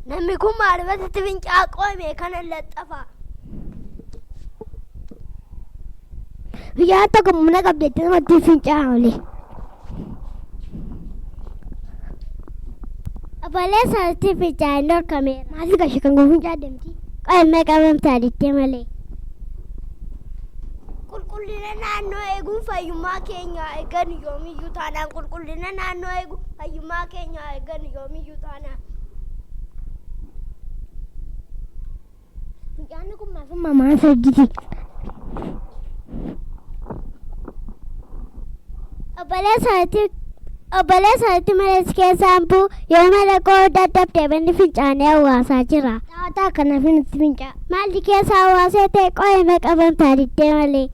namni kun maalumatti fincaa qoome kana laxafa. Biyyaa tokko muna qabdeetti namatti fincaa malee. Obboleessaatti fincaa hin dorkameera. Maaliif gashee kan fincaa deemti? Qo'annoo qabamtaa dittee malee. Qulqullina naannoo eeguun fayyummaa keenya eegan yoomiyyuu taanaan qulqullina naannoo eeguun fayyummaa keenya eegan yoomiyyuu taanaan. Fincaan kun maaf mamaan sajjiti? Obboleessaatti malees keessaan buu yoo mala koo dadhabdee banni fincaanii hawaasaa jira. Daawwataa kanaaf nutti fincaa. Maalli keessa hawaasee ta'e qo'annoo qabamtaa dittee malee.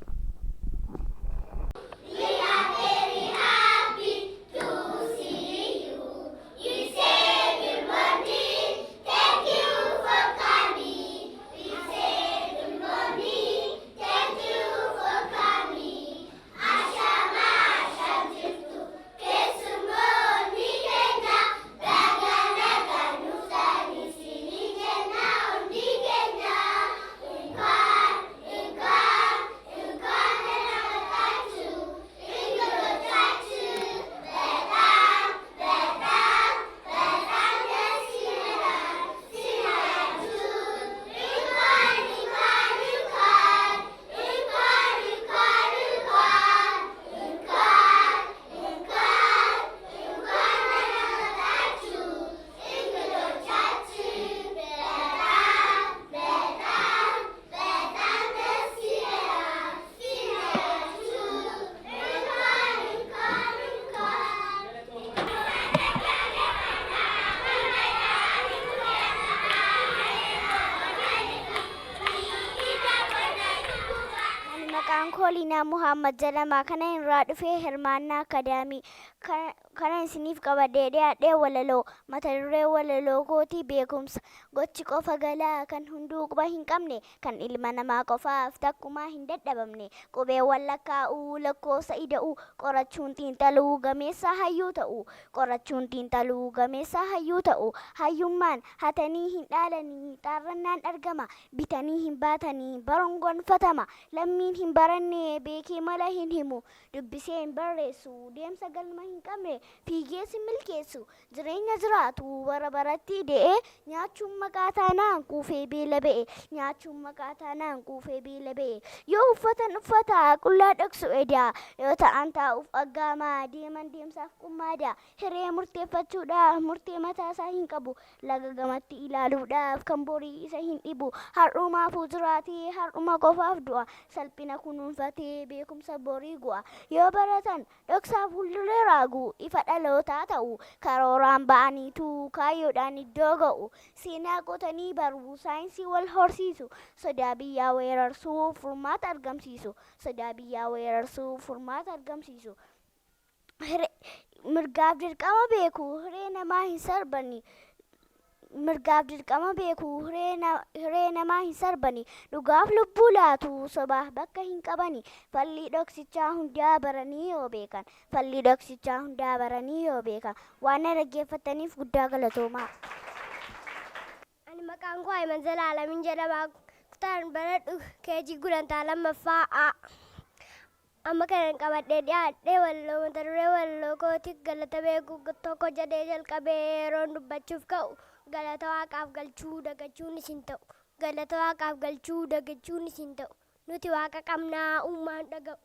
Kooliinaa Muhammad jedhama. Kana irraa dhufee hirmaannaa akaadaamii kana isiniif qabadhee dhiyaadhee walaloo mata duree walaloo kootii beekumsa gochi qofa galaa kan hunduu quba hin qabne kan ilma namaa qofaaf takkumaa hin dadhabamne qubeewwan lakkaa'uu lakkoofsa ida'uu qorachuun xiinxaluu gameessa hayyuu ta'u qorachuun xiinxaluu gameessa hayyuu ta'u hayyummaan hatanii hin dhaalanii xaarrannaan argama bitanii hin baatanii baroon gonfatama lammiin hin baranne beekee mala hin himu dubbisee hin barreessu deemsa galma hin qabne fiigeessi milkeessu jireenya jiraatu bara baratti de'ee nyaachuun maqaa taanaan kuufee beela ba'e nyaachuun maqaa taanaan kuufee beela ba'e yoo uffatan uffata qullaa dhoksu edaa yoo ta'an taa'uuf aggaamaa deeman deemsaaf qummaadaa hiree murteeffachuudhaaf murtee mataa isaa hin qabu laga gamatti ilaaluudhaaf kan borii isa hin dhibu har'umaafuu jiraatee har'uma qofaaf du'a salphina kunuunfatee beekumsa borii gu'a yoo baratan dhoksaaf fuulduree raagu ifa dhalootaa ta'u karooraan ba'aniitu kaayyoodhaan iddoo ga'u seenaa qotanii baruu saayinsii wal horsiisu sodaa biyyaa weerarsuu furmaata argamsiisu sodaa biyyaa weerarsuu furmaata argamsiisu mirgaaf dirqama beeku hiree namaa hin sarbani mirgaaf dirqama beeku hiree namaa hin sarbani dhugaaf lubbuu laatu sobaaf bakka hin qabani fallii dhoksichaa hundaa baranii yoo beekan fallii dhoksichaa hundaa baranii yoo beekan waan na dhaggeeffataniif guddaa galatoomaa. Ani maqaan koo Daa'imman Zalaalamin jedhama. Kutaan baradhu keejii gulantaa lammaffaa amma kanan qabadhee dhiyaadhee walaloo mata duree walaloo kootii galata beekuu tokko jedhee jalqabee yeroon dubbachuuf ka'u galata waaqaaf galchuu dagachuun isin ta'u galata waaqaaf galchuu dagachuun isin ta'u nuti waaqa qabnaa uumaan dhaga'u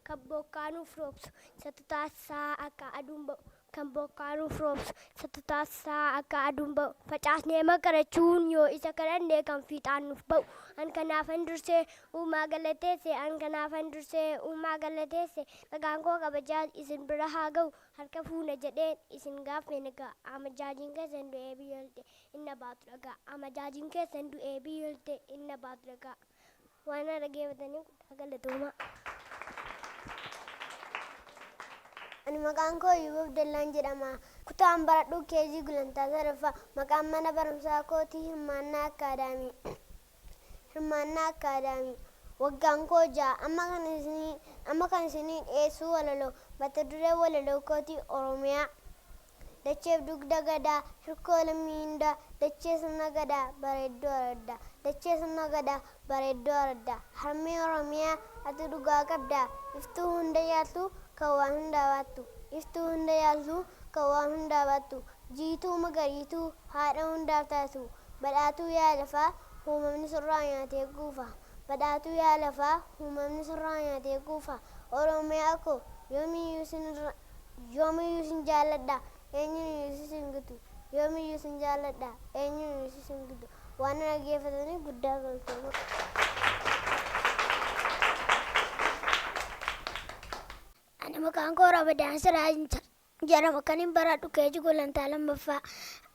kan bokkaanuuf roobsu isatu taasisaa akka aduun ba'u kan bokkaanuuf roobsu isatu taasisaa akka aduun ba'u facaasnee makarachuun yoo isa kadhannee kan fiixaan nuuf ba'u an kanaafan dursee uumaa galateesse an kanaafan dursee uumaa galateesse maqaan koo kabajaa isin bira haa ga'u harka fuuna jedheen isin gaafne nagaa amajaajiin keessan du'ee biyyoolte inna baatu dhagaa amajaajiin keessan du'ee biyyoolte inna baatu dhagaa waan dhaggeeffatanii guddaa galatoomaa. Ani maqaan koo Yuubab Dallaan jedhama. Kutaan baradhu keejii gulantaa sadaffaa maqaan mana barumsaa kootii hirmaannaa akkaadaamii. Waggaan koo 6 amma kan isinii dhiyeessuu walaloo mata duree walaloo kootii Oromiyaa. Dacheef dugda gadaa hirkoo lammiindaa dachee sirna gadaa bareedduu araddaa dachee sirna gadaa bareedduu araddaa harmee oromiyaa ati dhugaa qabdaa iftuu hunda yaaltu kan waan hundaa baattu iftuu hunda yaaltu kan waan hundaa baattu jiituu magariituu haadha hundaaf taatu badhaatuu yaa lafaa uumamni sirraa nyaatee guufa badhaatuu yaa lafaa uumamni sirraa nyaatee guufa oromiyaa koo yoomiyyuu sin jaalladha eenyuun sin gitu yoomiyyuu sin jaalladha eenyuun sin gitu waan dhaggeeffatanii guddaa galtooma. Ani maqaan koo Rabadaan Siraajin jedhama kan hin baradhu keeji gulantaa lammaffaa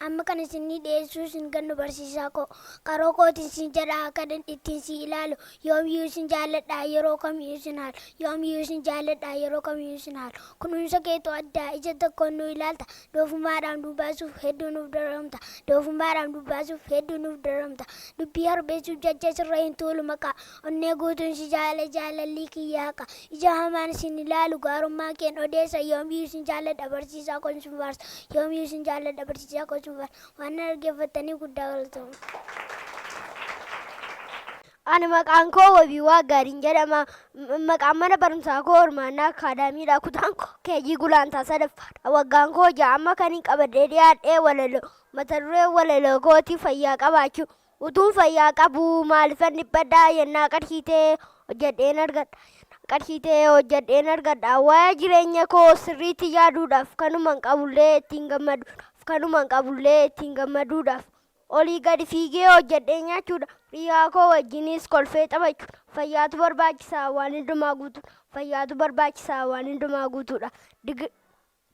amma kan isinii dhiyeessuu isin gannu barsiisaa koo qaroo kootiin sin jedha akka ittiin si ilaalu yoomiyyuu sin jaalladha yeroo kamiyyuu sin haalu yoomiyyuu sin jaalladha yeroo kamiyyuu sin haalu kunuunsa keetu addaa ija tokkoon nu ilaalta doofummaadhaan dubbaasuuf hedduu nuuf daramta doofummaadhaan dubbaasuuf hedduu nuuf daramta dubbii harbeessuuf jecha sirra hin tuulu maqaa onnee guutuun si jaalallii kiyyaa haqa ija hamaan sin ilaalu gaarummaa keen odeessa yoomiyyuu sin jaalladha barsiisaa koon sin faarsa yoomiyyuu sin jaalladha barsiisaa koon sin faarsa waan dhaggeeffatanii guddaa galatooma. Ani maqaan koo Wabii Waaggaariin jedhama. Maqaan mana barumsaa koo Hormaannaa Akaadaamiidha. Kutaan koo keejii gulaantaa sadaffaadha. Waggaan koo ja'amma kan hin qabadhee dhiyaadhee walaloo mata duree walaloo kootii fayyaa qabaachuu utuun fayyaa qabu maalifan dhibbadhaa yennaa qarhiitee hojjedheen argadha. Qarhiitee hojjedheen argadha. Waa'ee jireenya koo sirriitti yaaduudhaaf kanuman qabullee ittiin gammaduudhaaf olii gadi fiigee hojjedhee nyaachuudha. Hiriyaa koo wajjinis kolfee taphachuudha. Fayyaatu barbaachisaa waan hundumaa guutuudha.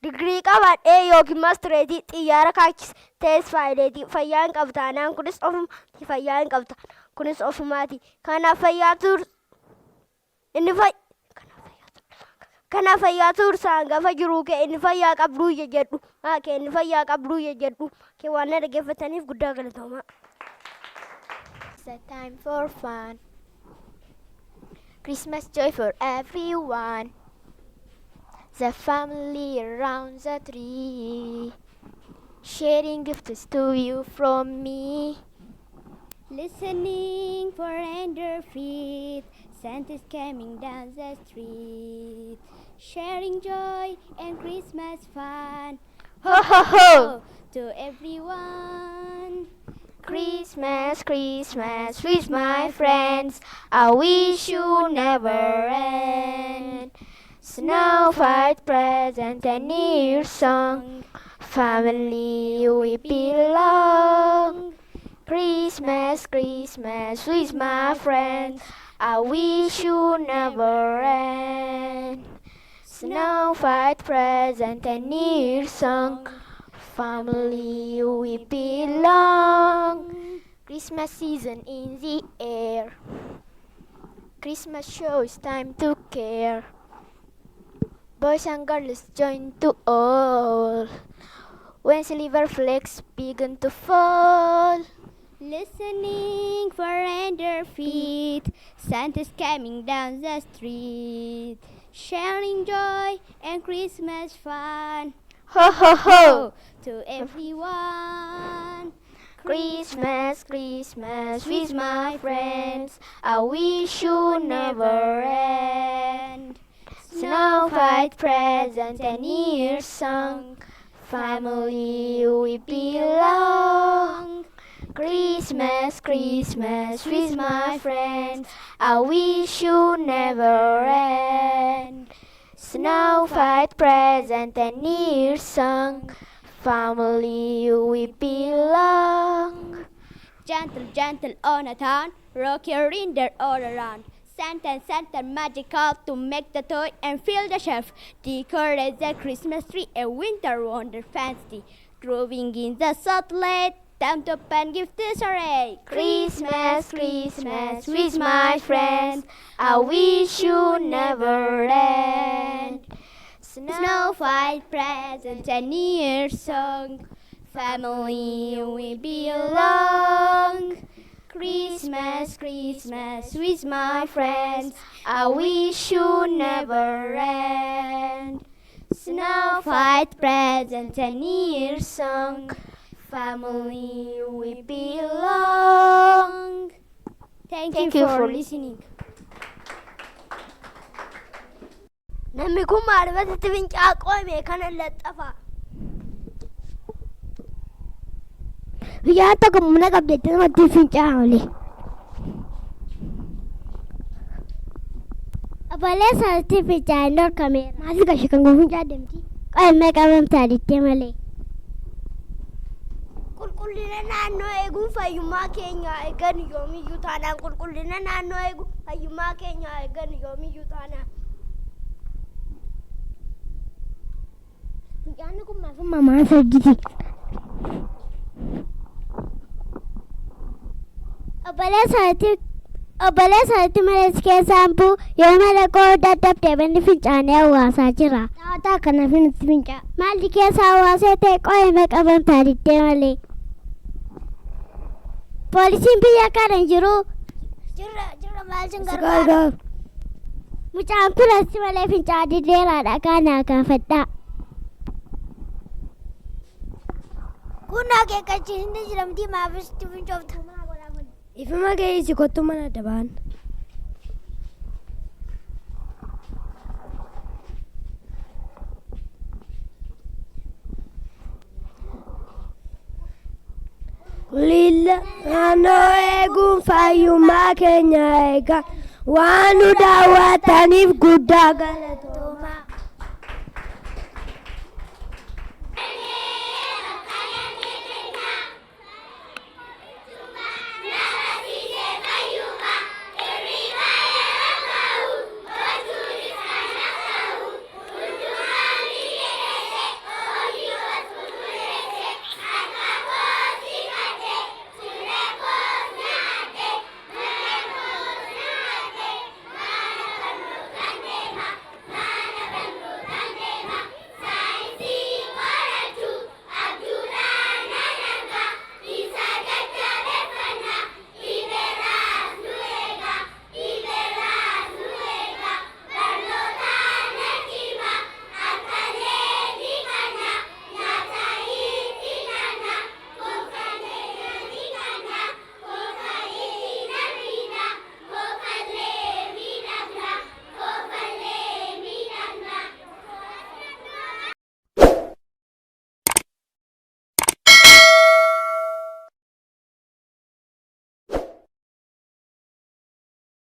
Digirii qabadhee yookiin maastireetii xiyyaara kaachise tees faayileetii fayyaa hin qabu taanaan kunis ofumaati. Kanaaf fayyaa tursaan gafa jiruu kee inni fayyaa qabduu jedhu kee waan na dhaggeeffataniif guddaa galatooma. It's a time for fun. Christmas joy for everyone. The family around the tree, sharing gifts to you from me. Listening for reindeer feet, Santa's coming down the street. Sharing joy and Christmas fun. Ho ho ho! To everyone. Christmas, Christmas with my friends, I wish you never end. Snow White present and near song, family we belong. Christmas, Christmas with my friends, I wish you never end. Snow White present and near song, family we belong. Christmas season in the air, Christmas shows time to care. Boys and girls join to all, when silver flakes begin to fall. Listening for reindeer feet, Santa's coming down the street. Sharing joy and Christmas fun. Ho ho ho! To everyone. Christmas, Christmas with my friends, I wish you never end. Snow White present and near song, family we belong. Christmas, Christmas with my friends, I wish you never end. Snow White present and near song, family we belong. Gentle, gentle on a town, rock your reindeer all around. Santa magical to make the toy and fill the shelf. Decorate the Christmas tree, a winter wonder fancy. Growing in the sunlight, time to open gift this array. Christmas, Christmas with my friends, I wish you never end. Snow White presents and near song, family we belong. Christmas, Christmas with my friends, I wish you never end. Snow White presents and near song, family we belong. Thank you for listening. Namni kun maalirratti fincaa qoome kana laxafa. Biyyaa tokko muna qabdeetti namatti fincaa oole. Obboleessa itti fincaa hin dorkameera. Maaliif gashee kan fincaa deemti? Qo'ee qabamtaa dittee malee. Qulqullina naannoo eeguun fayyummaa keenya eegan yoomiyyuu taanaan qulqullina naannoo eeguun fayyummaa keenya eegan yoomiyyuu taanaan. Fincaan kun maaf mamaan sajjiti? Obboleessa itti malees keessaan buu yoo mala koo daddabdee banni fincaanii hawaasaa jira. Dhaawataa kanaaf nutti fincaa. Maalli keessa hawaasee ta'e qo'ee qabamtaa diddee malee. Poolisiin biyya kana hin jiru. Jirra maal sin gargaaru. Mucaan filassi malee fincaa diddeeraadha kaanaa kaafadhaa. Kun akeekkachiisni jiramtii maafisti fincoofta. Ifuma geessi kottu mana dabaan. Lilla naannoo eeguun fayyummaa keenya eega waan nu daawwataniif guddaa galatoo.